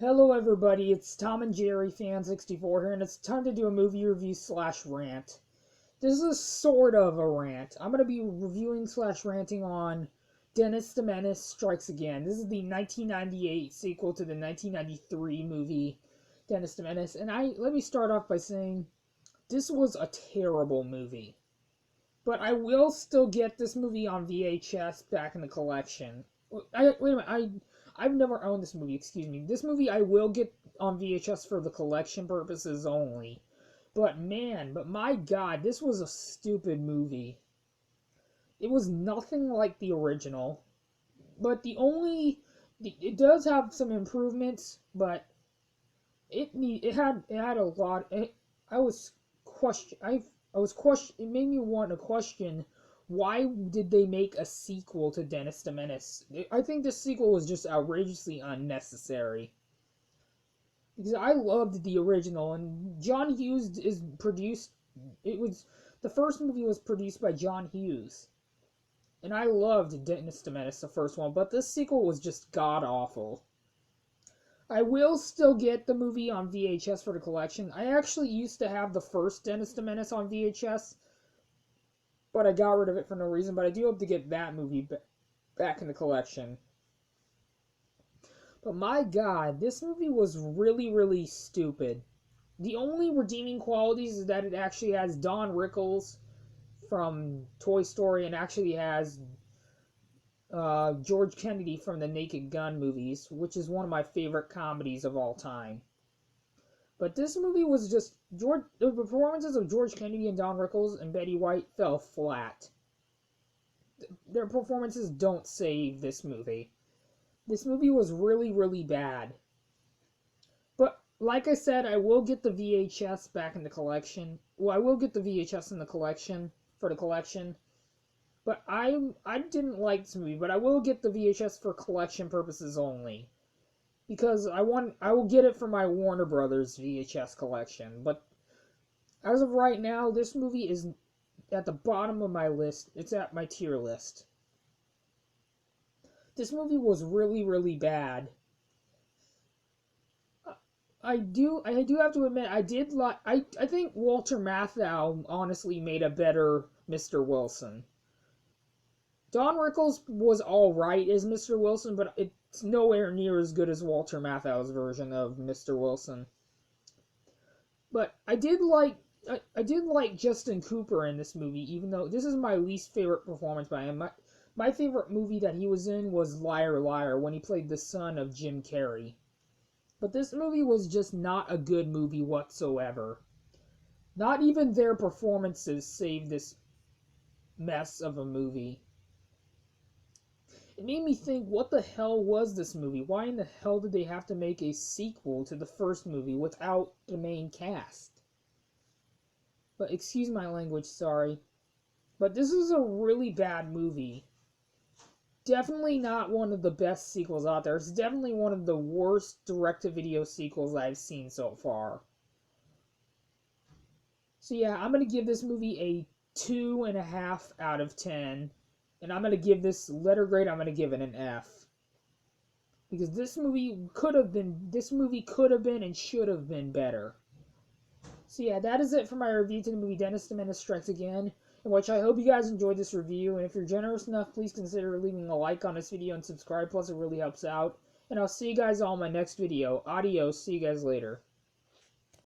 Hello everybody, it's Tom and Jerry Fan64 here, and it's time to do a movie review slash rant. This is sort of a rant. I'm going to be reviewing slash ranting on Menace Strikes Again. This is the 1998 sequel to the 1993 movie Menace, and let me start off by saying this was a terrible movie. But I will still get this movie on VHS back in the collection. Wait a minute, I've never owned this movie, excuse me. This movie I will get on VHS for the collection purposes only. But my god, this was a stupid movie. It was nothing like the original. But it does have some improvements, but it had a lot. It made me want to question, why did they make a sequel to Dennis the Menace? I think this sequel was just outrageously unnecessary. Because I loved the original, and John Hughes the first movie was produced by John Hughes. And I loved Dennis the Menace, the first one, but this sequel was just god-awful. I will still get the movie on VHS for the collection. I actually used to have the first Dennis the Menace on VHS, but I got rid of it for no reason. But I do hope to get that movie back in the collection. But my god, this movie was really, really stupid. The only redeeming qualities is that it actually has Don Rickles from Toy Story, and actually has George Kennedy from the Naked Gun movies, which is one of my favorite comedies of all time. But this movie was just... the performances of George Kennedy and Don Rickles and Betty White fell flat. Their performances don't save this movie. This movie was really, really bad. But, like I said, I will get the VHS back in the collection. Well, I will get the VHS in the collection, for the collection. But I didn't like this movie, but I will get the VHS for collection purposes only. Because I will get it for my Warner Brothers VHS collection. But as of right now, this movie is at the bottom of my list. It's at my tier list. This movie was really, really bad. I do have to admit, I think Walter Matthau honestly made a better Mr. Wilson. Don Rickles was alright as Mr. Wilson, but it's nowhere near as good as Walter Matthau's version of Mr. Wilson. But I did like Justin Cooper in this movie, even though this is my least favorite performance by him. My favorite movie that he was in was Liar Liar, when he played the son of Jim Carrey. But this movie was just not a good movie whatsoever. Not even their performances saved this mess of a movie. It made me think, what the hell was this movie? Why in the hell did they have to make a sequel to the first movie without the main cast? But excuse my language, sorry. But this is a really bad movie. Definitely not one of the best sequels out there. It's definitely one of the worst direct-to-video sequels I've seen so far. So yeah, I'm going to give this movie a 2.5 out of 10. And I'm going to give this letter grade, I'm going to give it an F. Because this movie could have been and should have been better. So yeah, that is it for my review to the movie Menace Strikes Again, in which I hope you guys enjoyed this review. And if you're generous enough, please consider leaving a like on this video and subscribe, plus it really helps out. And I'll see you guys all in my next video. Adios, see you guys later.